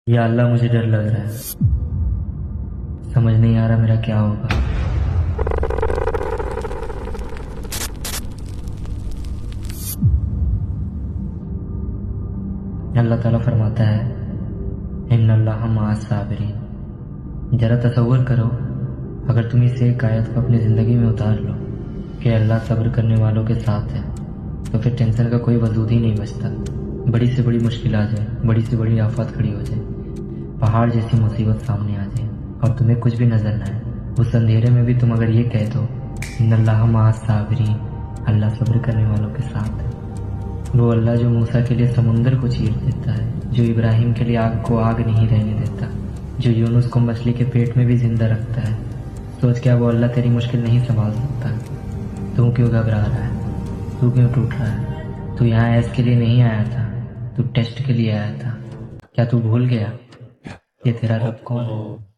یا اللہ مجھے ڈر لگ رہا ہے، سمجھ نہیں آ رہا میرا کیا ہوگا۔ اللہ تعالیٰ فرماتا ہے ان اللہ مع الصابرین۔ ذرا تصور کرو اگر تم اس ایک آیت کو اپنی زندگی میں اتار لو کہ اللہ صبر کرنے والوں کے ساتھ ہے، تو پھر ٹینشن کا کوئی وجود ہی نہیں بچتا۔ بڑی سے بڑی مشکل آ جائے، بڑی سے بڑی آفات کھڑی ہو جائے، پہاڑ جیسی مصیبت سامنے آ جائے اور تمہیں کچھ بھی نظر نہ آئے، اس اندھیرے میں بھی تم اگر یہ کہہ دو ان اللہ مع الصابرین، اللہ صبر کرنے والوں کے ساتھ ہے۔ وہ اللہ جو موسیٰ کے لیے سمندر کو چیر دیتا ہے، جو ابراہیم کے لیے آگ کو آگ نہیں رہنے دیتا، جو یونس کو مچھلی کے پیٹ میں بھی زندہ رکھتا ہے، سوچ کیا وہ اللہ تیری مشکل نہیں سنبھال سکتا؟ تو کیوں گھبرا رہا ہے؟ تو کیوں ٹوٹ رہا ہے؟ تو یہاں ایس کے لیے نہیں آیا تھا، تو ٹیسٹ کے لیے آیا تھا۔ کیا تو بھول گیا یہ تیرا رب کون ہے؟